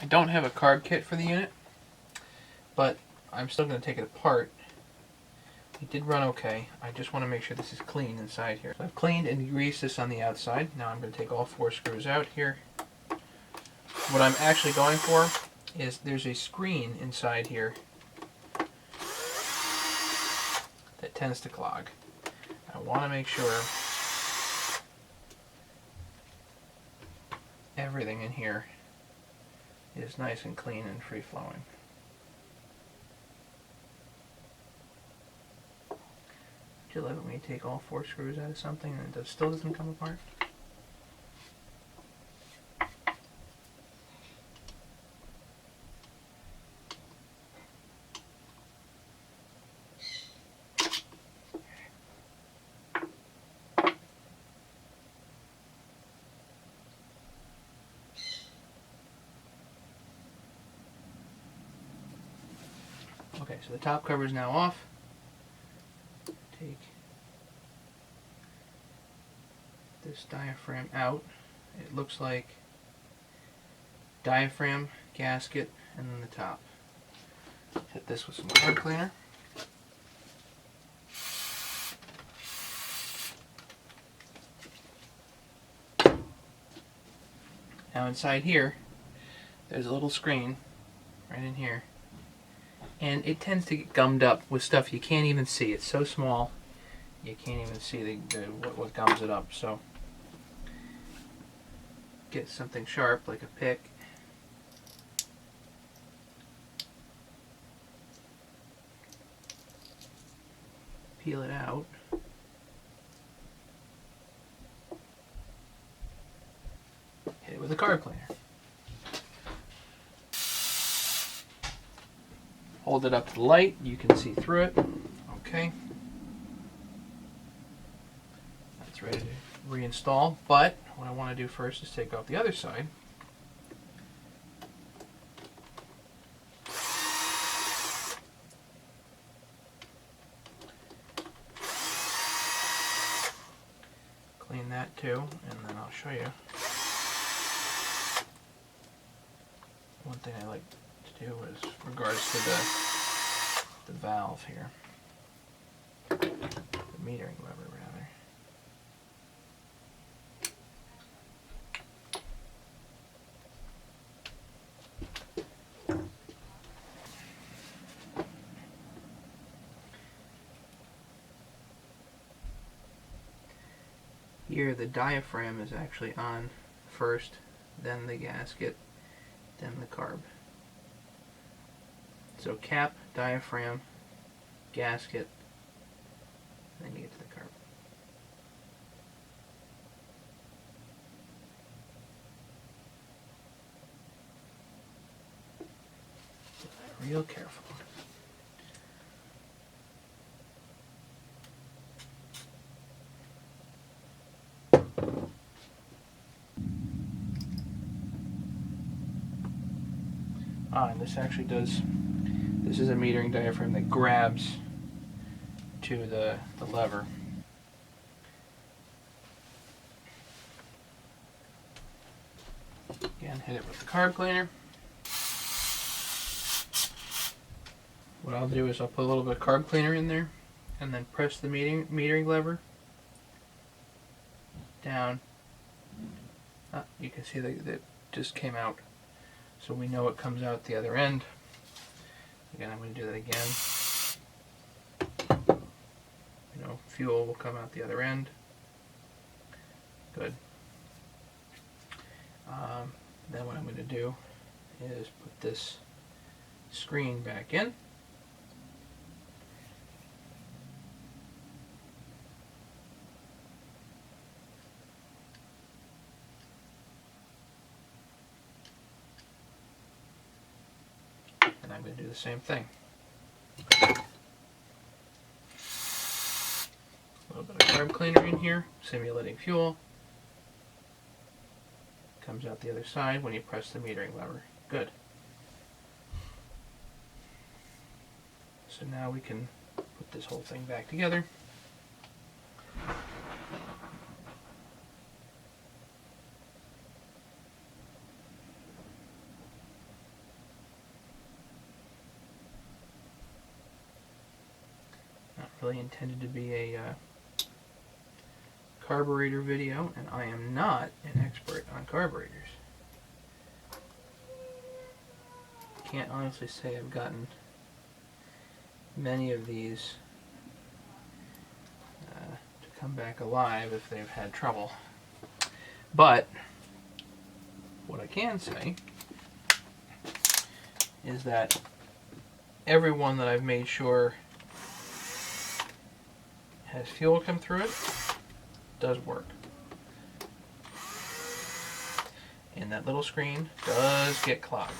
I don't have a carb kit for the unit, but I'm still going to take it apart. It did run okay. I just want to make sure this is clean inside here. So I've cleaned and greased this on the outside. Now I'm going to take all 4 screws out here. What I'm actually going for is there's a screen inside here that tends to clog. I want to make sure everything in here is nice and clean and free flowing. Do you love it when you take all 4 screws out of something and it still doesn't come apart? Okay, so the top cover is now off. Take this diaphragm out. It looks like diaphragm, gasket, and then the top. Hit this with some carb cleaner. Now inside here, there's a little screen right in here. And it tends to get gummed up with stuff you can't even see. It's so small, you can't even see what gums it up. So get something sharp like a pick. Peel it out. Hit it with a carb cleaner. Hold it up to the light, you can see through it. Okay. That's ready to reinstall, but what I want to do first is take off the other side. Clean that too, and then I'll show you. One thing I like to do is regards to the valve here, the metering lever rather. Here the diaphragm is actually on first, then the gasket, then the carb. So cap, diaphragm, gasket, and then you get to the carb. Real careful. And this actually does, this is a metering diaphragm that grabs to the lever. Again, hit it with the carb cleaner. What I'll do is I'll put a little bit of carb cleaner in there and then press the metering lever down. You can see that it just came out. So we know it comes out the other end. Again, I'm going to do that again. You know, fuel will come out the other end. Good. Then what I'm going to do is put this screen back in. And I'm going to do the same thing. A little bit of carb cleaner in here, simulating fuel. Comes out the other side when you press the metering lever. Good. So now we can put this whole thing back together. really intended to be a carburetor video, and I am not an expert on carburetors. Can't honestly say I've gotten many of these to come back alive if they've had trouble. But what I can say is that every one that I've made sure has fuel come through it does work. And that little screen does get clogged.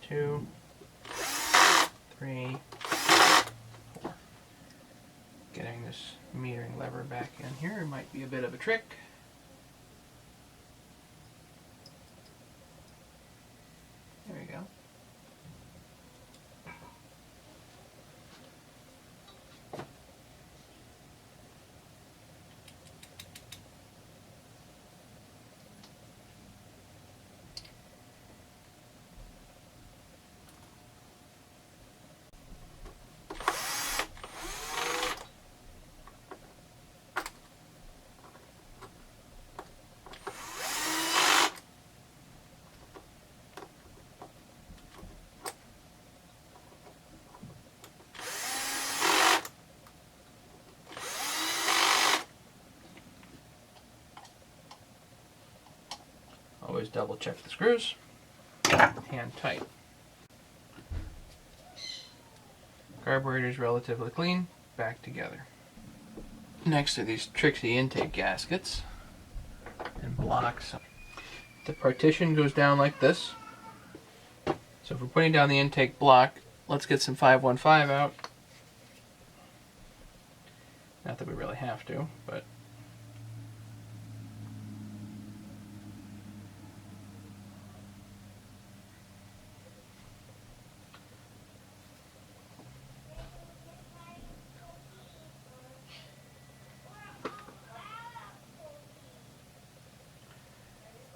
2, 3, 4. Getting this metering lever back in here might be a bit of a trick. There we go. Always double check the screws. Hand tight. Carburetor is relatively clean. Back together. Next are these tricksy intake gaskets and blocks. The partition goes down like this. So if we're putting down the intake block, let's get some 515 out. Not that we really have to, but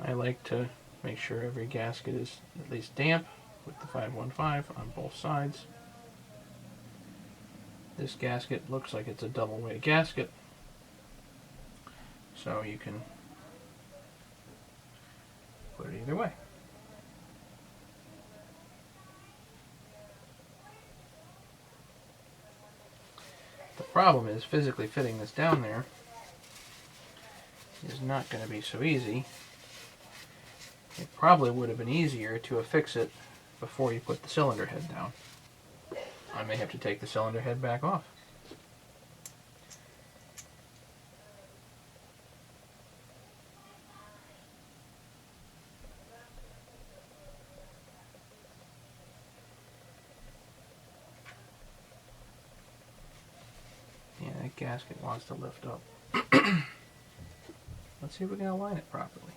I like to make sure every gasket is at least damp with the 515 on both sides. This gasket looks like it's a double way gasket, so you can put it either way. The problem is physically fitting this down there is not going to be so easy. It probably would have been easier to affix it before you put the cylinder head down. I may have to take the cylinder head back off. Yeah, that gasket wants to lift up. Let's see if we can align it properly.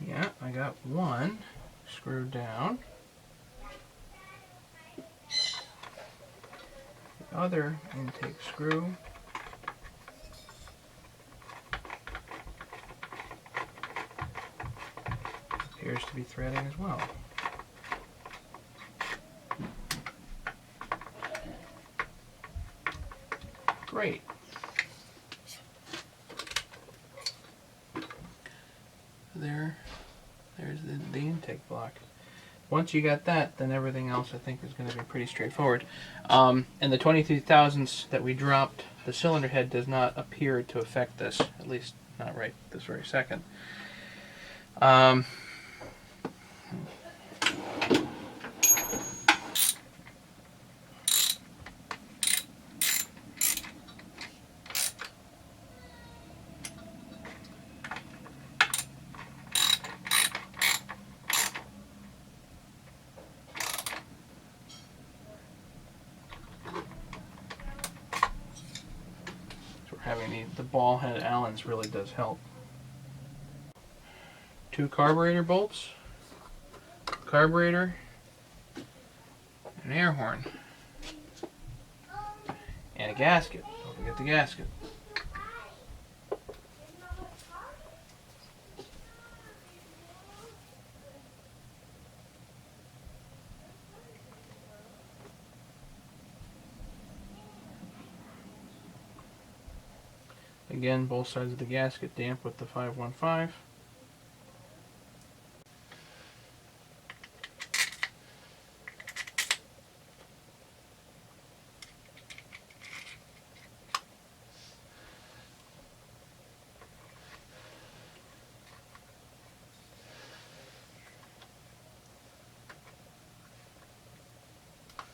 Yeah, I got one screwed down. The other intake screw appears to be threading as well. Great. There's the intake block. Once you got that, then everything else I think is going to be pretty straightforward. And the 23 thousandths that we dropped, the cylinder head does not appear to affect this, at least not right this very second. the ball head Allens really does help. 2 carburetor bolts, carburetor, an air horn, and a gasket. Don't forget the gasket. Again, both sides of the gasket damp with the 515.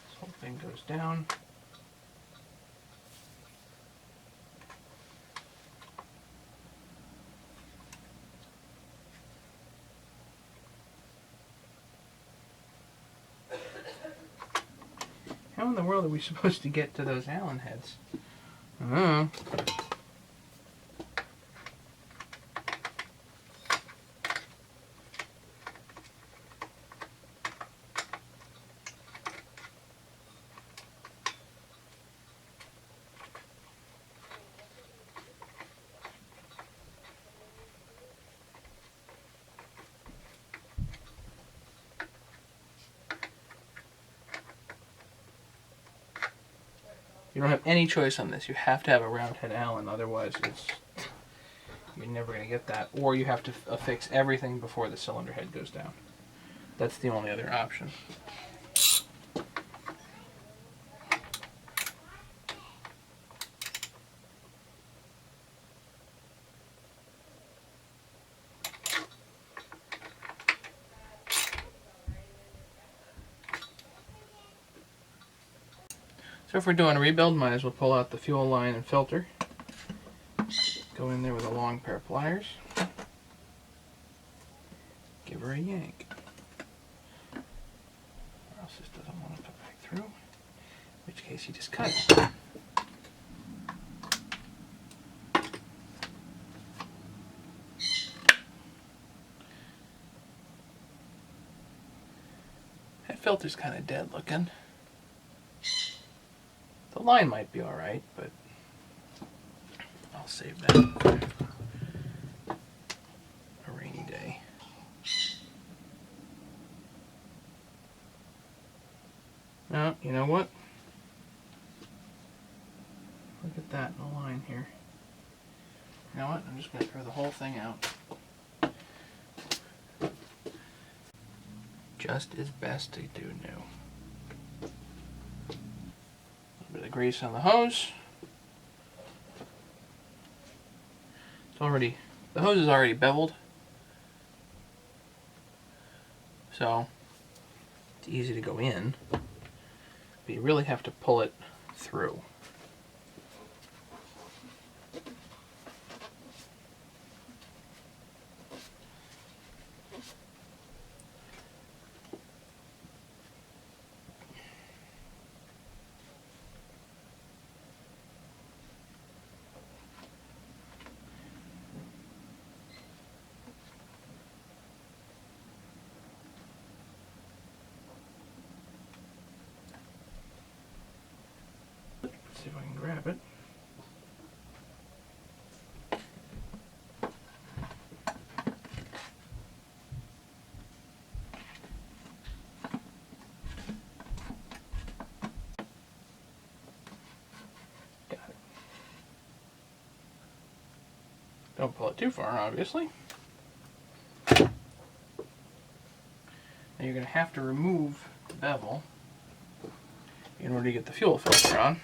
This whole thing goes down. How in the world are we supposed to get to those Allen heads? I don't know. You don't have any choice on this. You have to have a round head Allen, otherwise you're never going to get that. Or you have to affix everything before the cylinder head goes down. That's the only other option. So if we're doing a rebuild, might as well pull out the fuel line and filter. Go in there with a long pair of pliers. Give her a yank. Or else this doesn't want to put back through. In which case you just cut it. That filter's kind of dead looking. The line might be alright, but I'll save that for a rainy day. Now, you know what? Look at that in the line here. You know what? I'm just going to throw the whole thing out. Just as best to do new. Bit of grease on the hose. The hose is already beveled, so it's easy to go in, but you really have to pull it through. See if I can grab it. Got it. Don't pull it too far, obviously. Now you're going to have to remove the bevel in order to get the fuel filter on.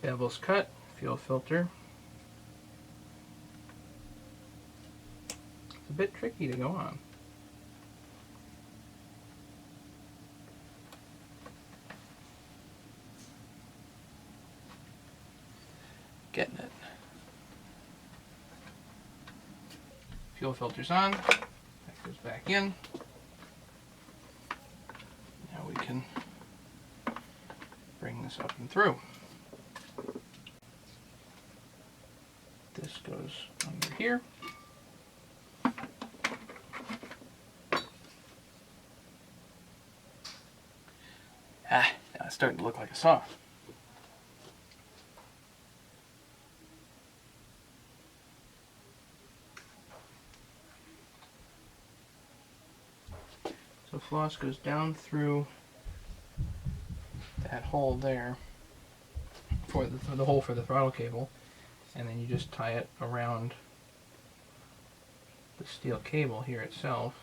Bevel's cut, fuel filter. It's a bit tricky to go on. Getting it. Fuel filter's on. That goes back in. Now we can bring this up and through. This goes under here. Now it's starting to look like a saw. So floss goes down through that hole there for the hole for the throttle cable, and then you just tie it around the steel cable here itself.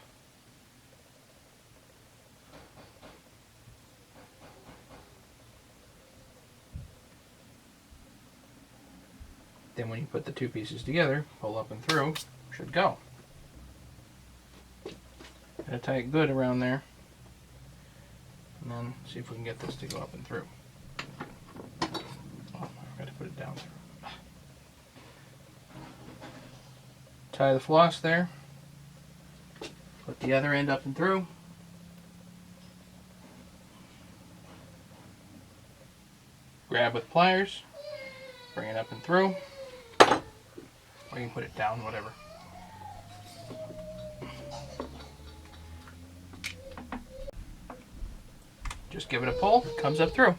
Then when you put the two pieces together, pull up and through, should go. Gotta tie it good around there, and then see if we can get this to go up and through. Oh, I gotta put it down through. Tie the floss there, put the other end up and through. Grab with pliers, bring it up and through, or you can put it down, whatever. Just give it a pull, it comes up through.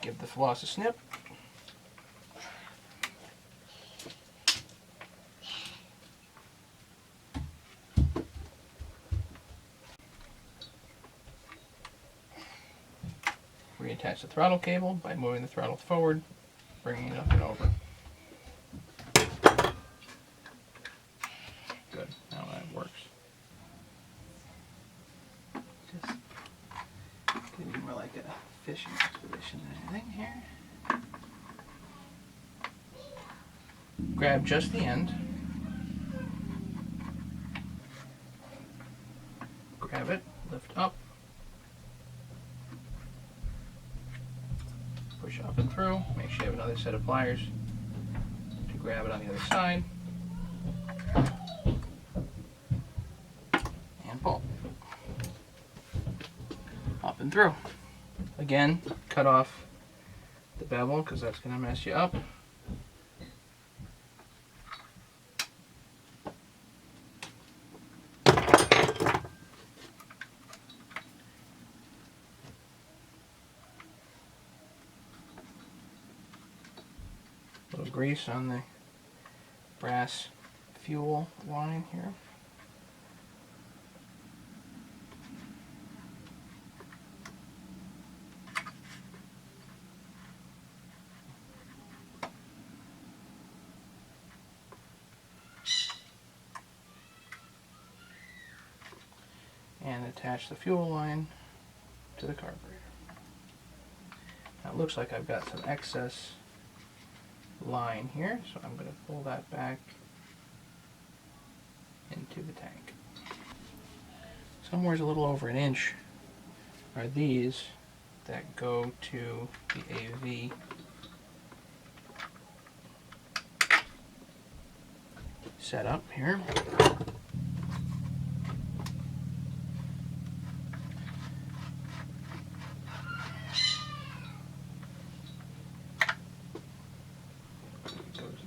Give the floss a snip. Reattach the throttle cable by moving the throttle forward, bringing it up and over. Good, now that works. Just getting more like a fishing expedition than anything here. Grab just the end. Grab it, lift up. Push up and through. Make sure you have another set of pliers to grab it on the other side. And pull. Up and through. Again, cut off the bevel because that's going to mess you up. Little grease on the brass fuel line here. And attach the fuel line to the carburetor. Now it looks like I've got some excess line here, so I'm going to pull that back into the tank. Somewhere's a little over an inch are these that go to the AV setup here.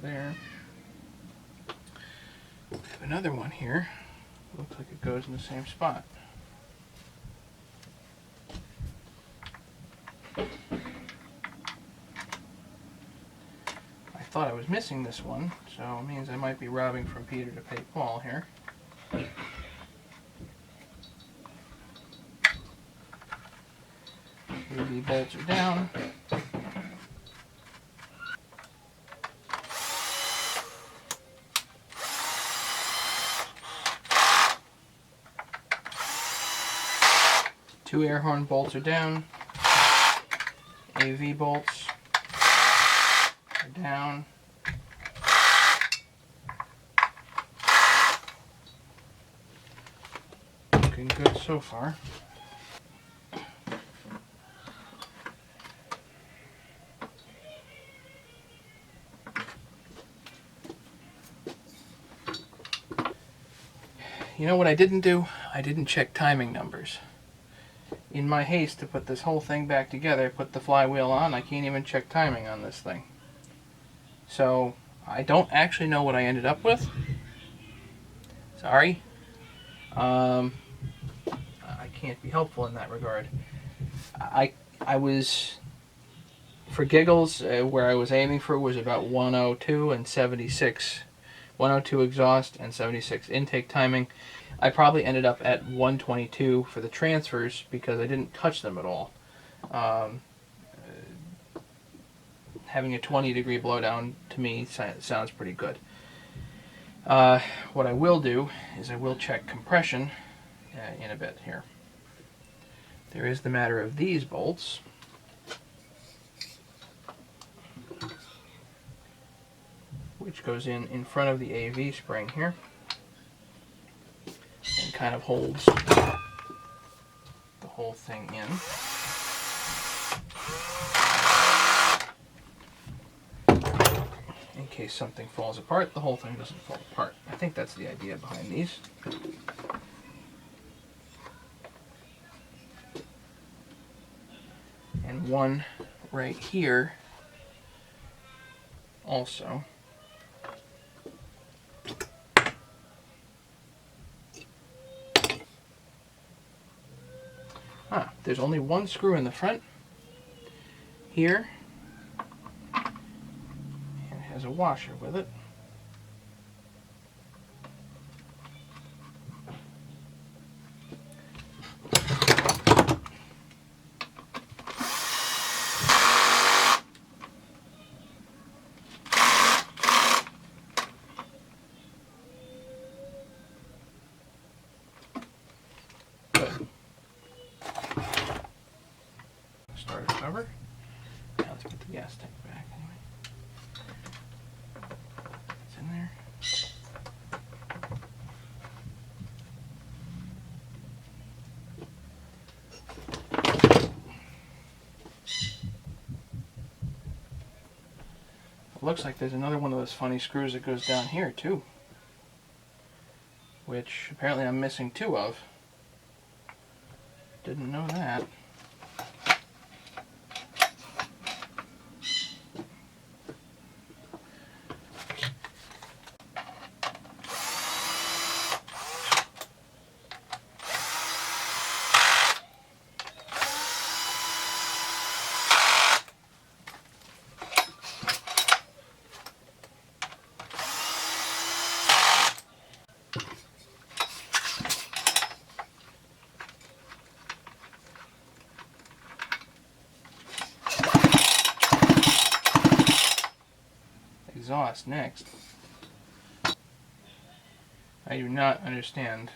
There. I have another one here. Looks like it goes in the same spot. I thought I was missing this one, so it means I might be robbing from Peter to pay Paul here. The bolts are down. Two air horn bolts are down. AV bolts are down. looking good so far. You know what I didn't do? I didn't check timing numbers. In my haste to put this whole thing back together, I put the flywheel on. I can't even check timing on this thing. So I don't actually know what I ended up with. Sorry. I can't be helpful in that regard. I was, for giggles, where I was aiming for was about 102 and 76. 102 exhaust and 76 intake timing. I probably ended up at 122 for the transfers because I didn't touch them at all. Having a 20-degree blowdown to me sounds pretty good. What I will do is I will check compression in a bit here. There is the matter of these bolts. Which goes in front of the AV spring here and kind of holds the whole thing in. In case something falls apart, the whole thing doesn't fall apart. I think that's the idea behind these. And one right here also. There's only one screw in the front here, and it has a washer with it. Start it over. Now let's put the gas tank back anyway. It's in there. It looks like there's another one of those funny screws that goes down here too, which apparently I'm missing two of. Didn't know that. Exhaust next. I do not understand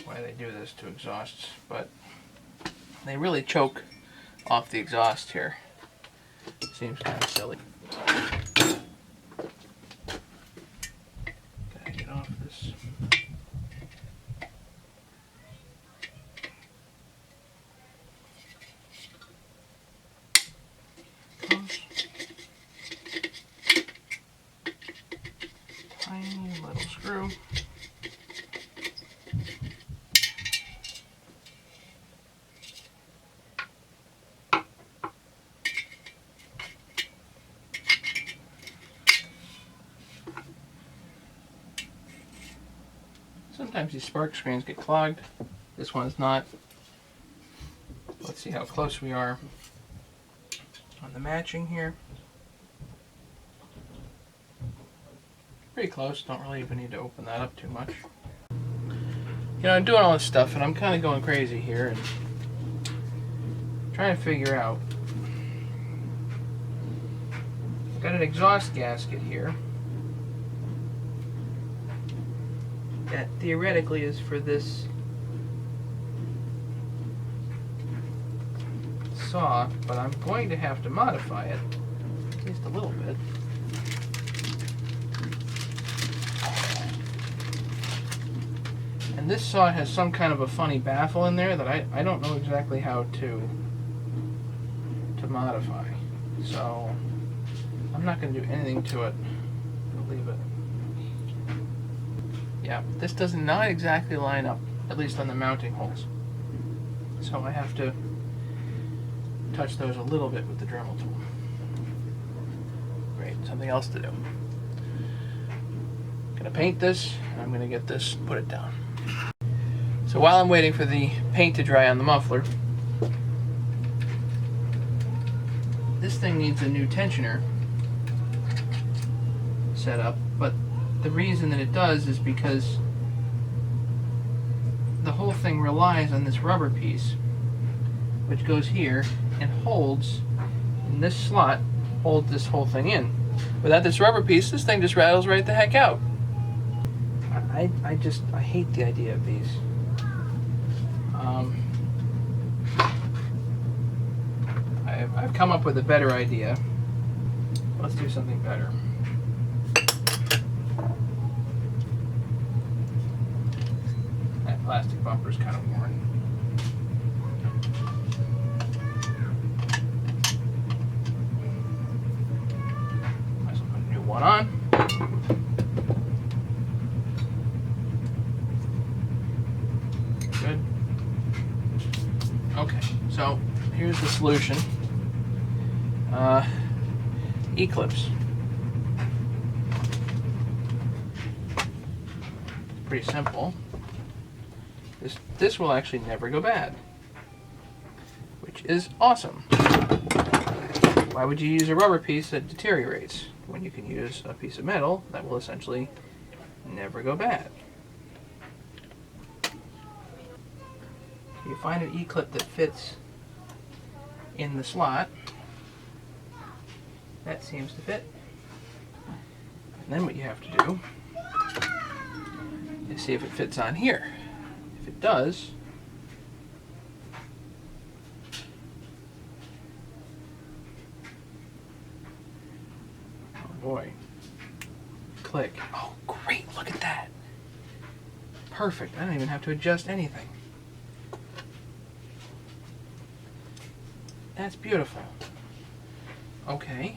why they do this to exhausts, but they really choke off the exhaust here. Seems kind of silly. Gotta get off this. Tiny little screw. Sometimes these spark screens get clogged. This one's not. Let's see how close we are on the matching here. Pretty close, don't really even need to open that up too much. You know, I'm doing all this stuff and I'm kind of going crazy here and trying to figure out. I've got an exhaust gasket here that theoretically is for this saw, but I'm going to have to modify it, at least a little bit. And this saw has some kind of a funny baffle in there that I don't know exactly how to modify. So I'm not going to do anything to it. I'll leave it. Yeah, this does not exactly line up, at least on the mounting holes. So I have to touch those a little bit with the Dremel tool. Great, something else to do. I'm going to paint this, and I'm going to get this, put it down. So while I'm waiting for the paint to dry on the muffler, this thing needs a new tensioner set up, but the reason that it does is because the whole thing relies on this rubber piece, which goes here and holds in this slot, holds this whole thing in. Without this rubber piece, this thing just rattles right the heck out. I hate the idea of these. I've come up with a better idea. Let's do something better. That plastic bumper is kind of worn. Might as well put a new one on. Good. Okay, so here's the solution. E-clips. Pretty simple. This will actually never go bad, which is awesome. Why would you use a rubber piece that deteriorates when you can use a piece of metal that will essentially never go bad? You find an E-clip that fits in the slot. That seems to fit. And then what you have to do is see if it fits on here. If it does, oh boy, click. Oh great, look at that. Perfect, I don't even have to adjust anything. That's beautiful. Okay.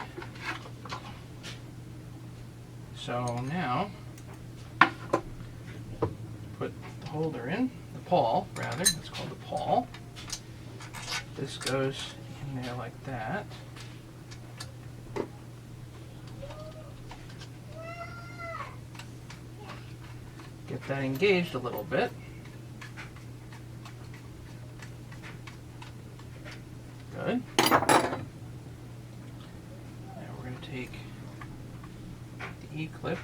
So now, put the holder in, the pawl rather, it's called the pawl. This goes in there like that. Get that engaged a little bit. Good. Now we're going to take the E-clip,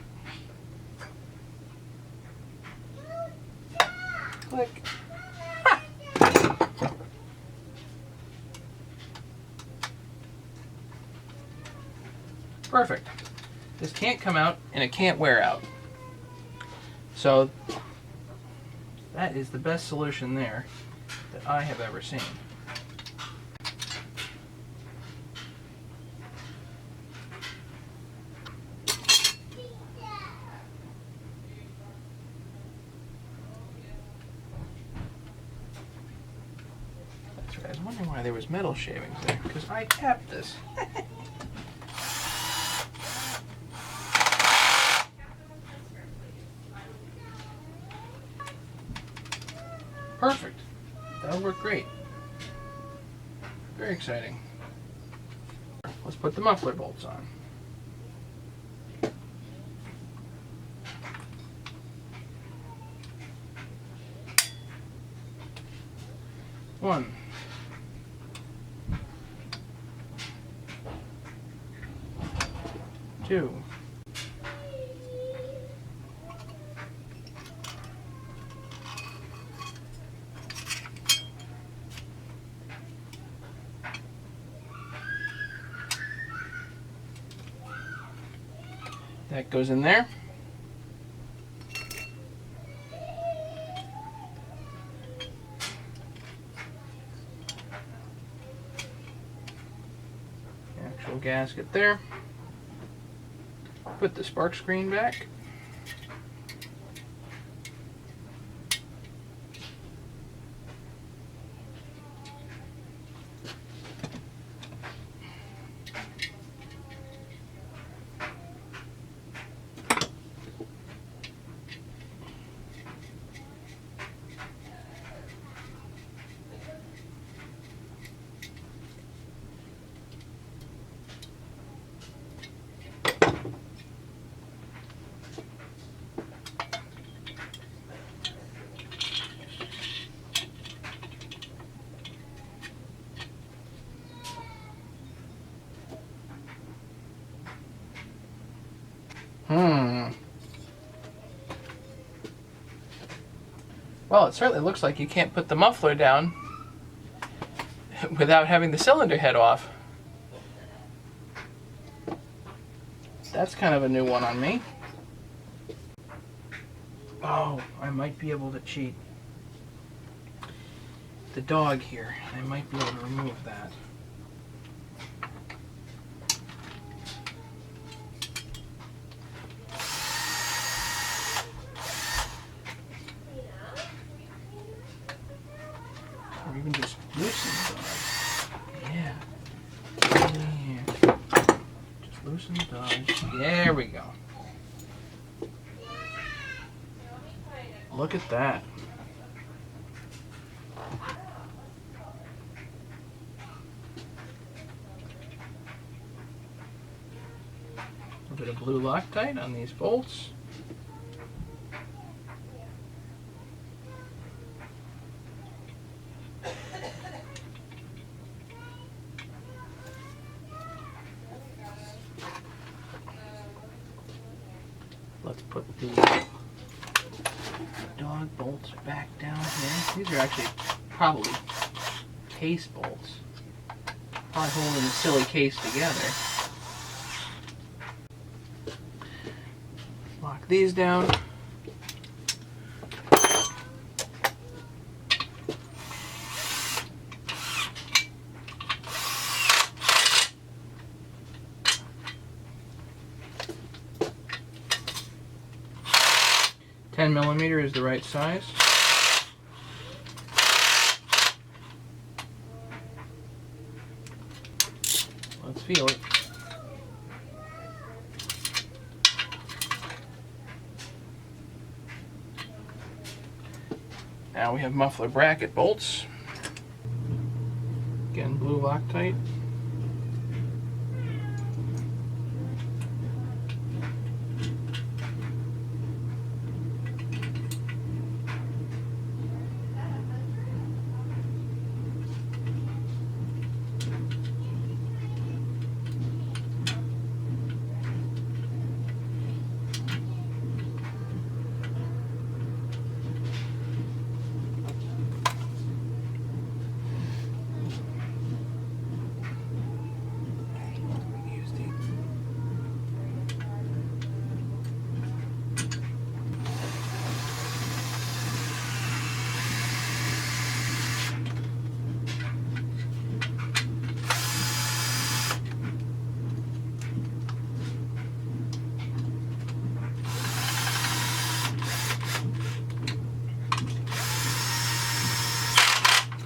click. Ha! Perfect. This can't come out and it can't wear out. So that is the best solution there that I have ever seen. I was wondering why there was metal shavings there, because I tapped this. Perfect. That'll work great. Very exciting. Let's put the muffler bolts on. One. Two. That goes in there. Actual gasket there. Put the spark screen back. Well, it certainly looks like you can't put the muffler down without having the cylinder head off. That's kind of a new one on me. Oh, I might be able to cheat. The dog here, I might be able to remove that. Or even just loosen the dog. Yeah. Just loosen the dog. There we go. Look at that. A bit of blue Loctite on these bolts. Let's put the dog bolts back down here. These are actually probably case bolts. Probably holding the silly case together. Lock these down. $10mm is the right size. Let's feel it. Now we have muffler bracket bolts. Again, blue Loctite.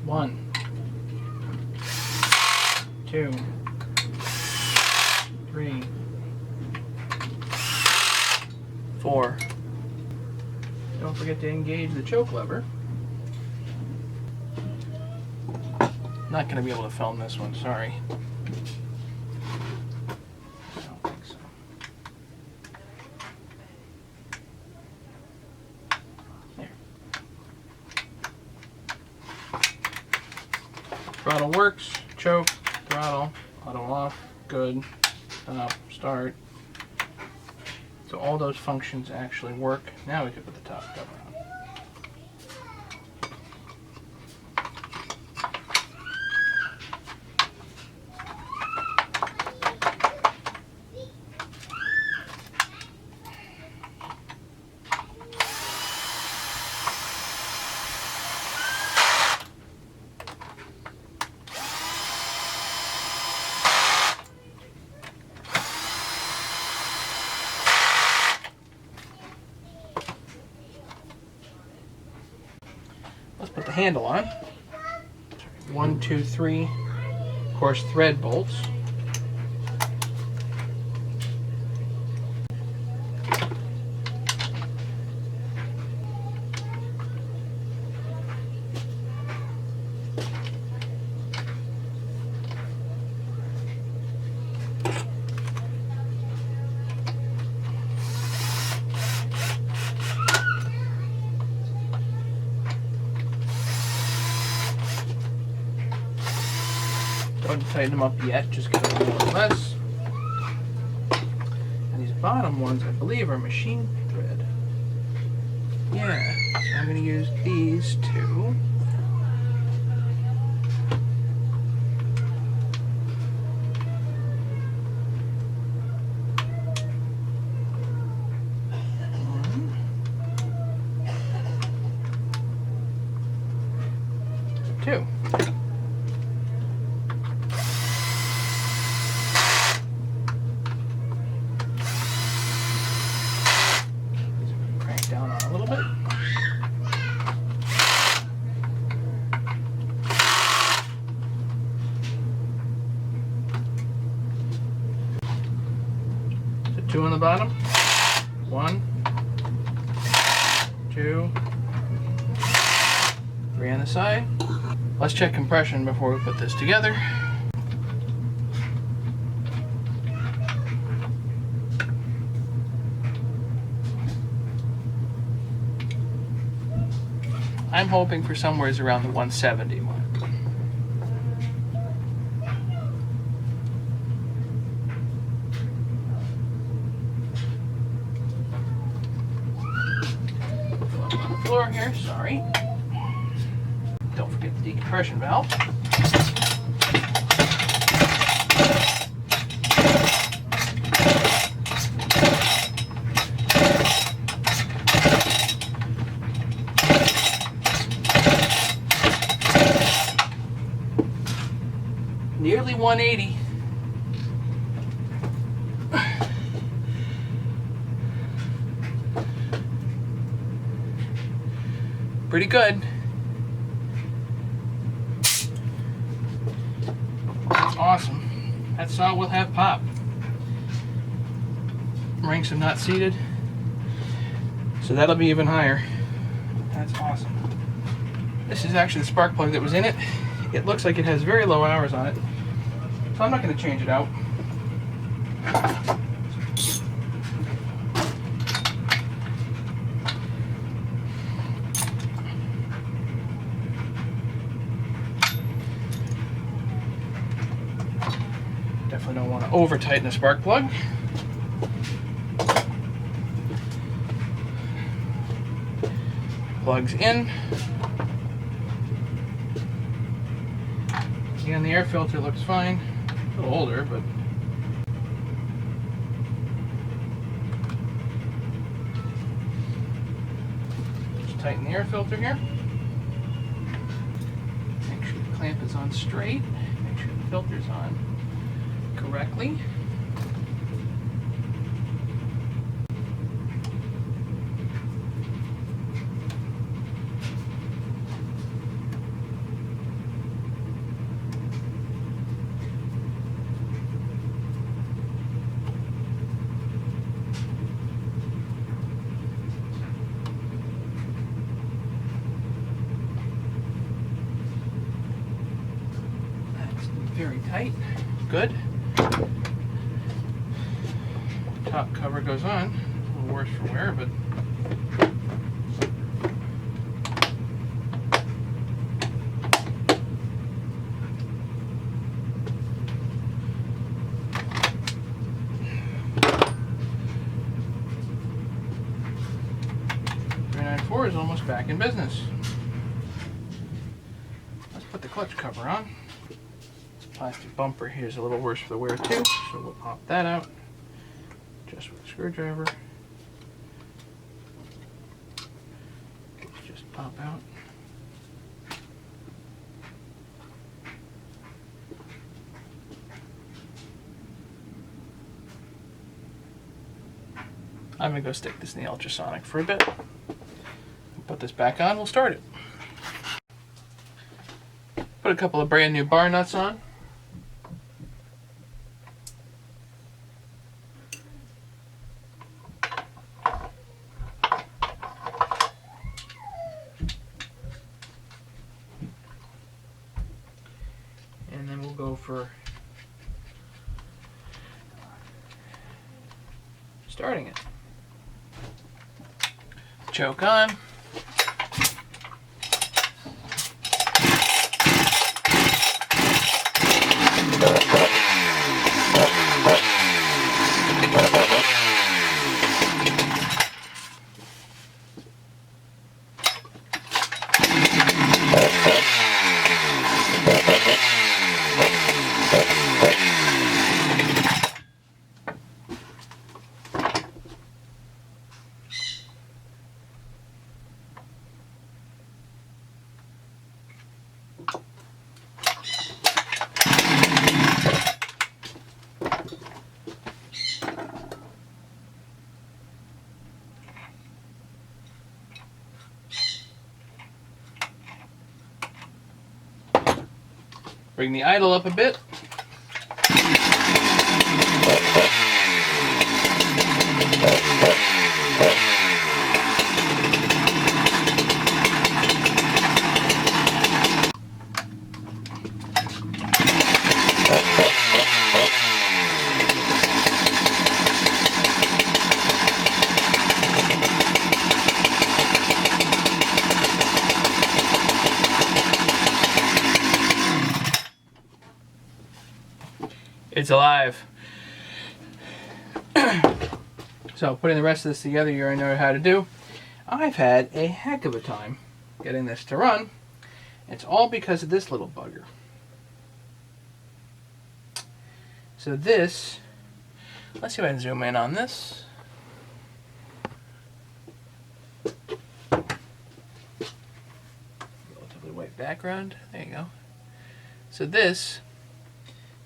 One, two, three, four. Don't forget to engage the choke lever. Not going to be able to film this one, sorry. I don't think so. There. Throttle works, choke, throttle, auto off, good, stop, start. So all those functions actually work. Now we can put the top cover on. Let's put the handle on. 1, 2, 3, of course, thread bolts. Don't tighten them up yet, just get a little less. And these bottom ones, I believe, are machine thread. Yeah, I'm going to use these two. Two. Crank down on a little bit. So 2 on the bottom. 1, 2, 3 on the side. Let's check compression before we put this together. I'm hoping for somewhere around the 170 mark. On the floor here, sorry. Don't forget the decompression valve. Nearly 180. Pretty good. That's awesome. That saw will have pop. Rings have not seated, so that'll be even higher. That's awesome. This is actually the spark plug that was in it. It looks like it has very low hours on it, so I'm not going to change it out. Definitely don't want to over tighten the spark plug. Plugs in. Again, the air filter looks fine. A little older, but just tighten the air filter here. Make sure the clamp is on straight. Make sure the filter's on correctly. That's very tight. Good. Top cover goes on. A little worse for wear, but .394 is almost back in business. Let's put the clutch cover on. This plastic bumper here is a little worse for the wear too, so we'll pop that out. Just with a screwdriver. Just pop out. I'm going to go stick this in the ultrasonic for a bit. Put this back on, we'll start it. Put a couple of brand new bar nuts on. And then we'll go for starting it. Choke on. Bring the idle up a bit. It's alive. So putting the rest of this together, you already know how to do. I've had a heck of a time getting this to run. It's all because of this little bugger. So this, let's see if I can zoom in on this. Relatively white background. There you go. So this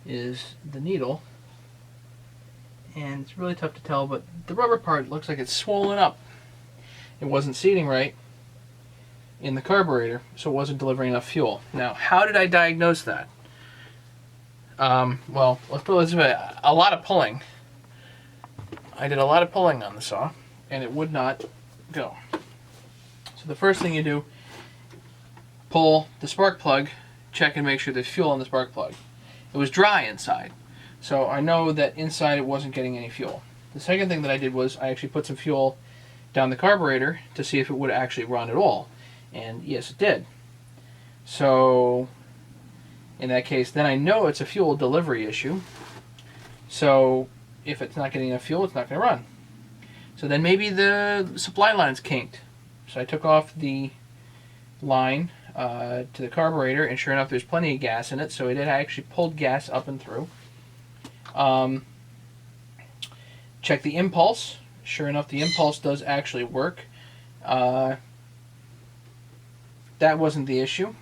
is the needle, and it's really tough to tell, but the rubber part looks like it's swollen up. It wasn't seating right in the carburetor, so it wasn't delivering enough fuel. Now, how did I diagnose that? Well, let's put it this way. A lot of pulling. I did a lot of pulling on the saw, and it would not go. So the first thing you do, pull the spark plug, check and make sure there's fuel in the spark plug. It was dry inside, so I know that inside it wasn't getting any fuel. The second thing that I did was I actually put some fuel down the carburetor to see if it would actually run at all, and yes, it did. So in that case, then I know it's a fuel delivery issue. So if it's not getting enough fuel, it's not going to run. So then maybe the supply line's kinked. So I took off the line to the carburetor, and sure enough, there's plenty of gas in it, so it had actually pulled gas up and through. Check the impulse. Sure enough, the impulse does actually work. That wasn't the issue.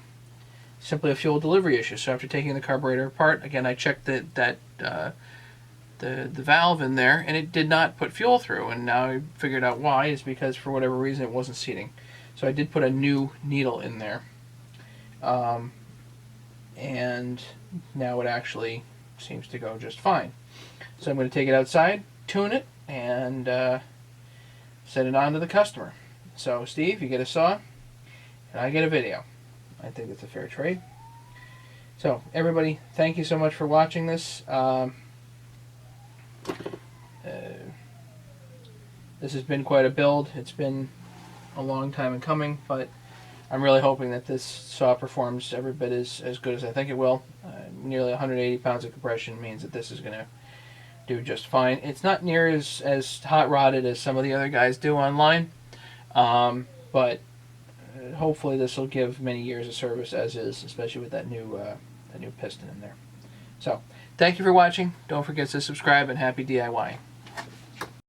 Simply a fuel delivery issue. So after taking the carburetor apart, again, I checked the valve in there, and it did not put fuel through. And now I figured out why. Is because for whatever reason it wasn't seating. So I did put a new needle in there. And now it actually seems to go just fine. So I'm going to take it outside, tune it, and send it on to the customer. So Steve, you get a saw, and I get a video. I think it's a fair trade. So everybody, thank you so much for watching this. This has been quite a build. It's been a long time in coming, but I'm really hoping that this saw performs every bit as good as I think it will. Nearly 180 pounds of compression means that this is going to do just fine. It's not near as hot-rodded as some of the other guys do online, but hopefully this will give many years of service as is, especially with that new piston in there. So, thank you for watching. Don't forget to subscribe, and happy DIY.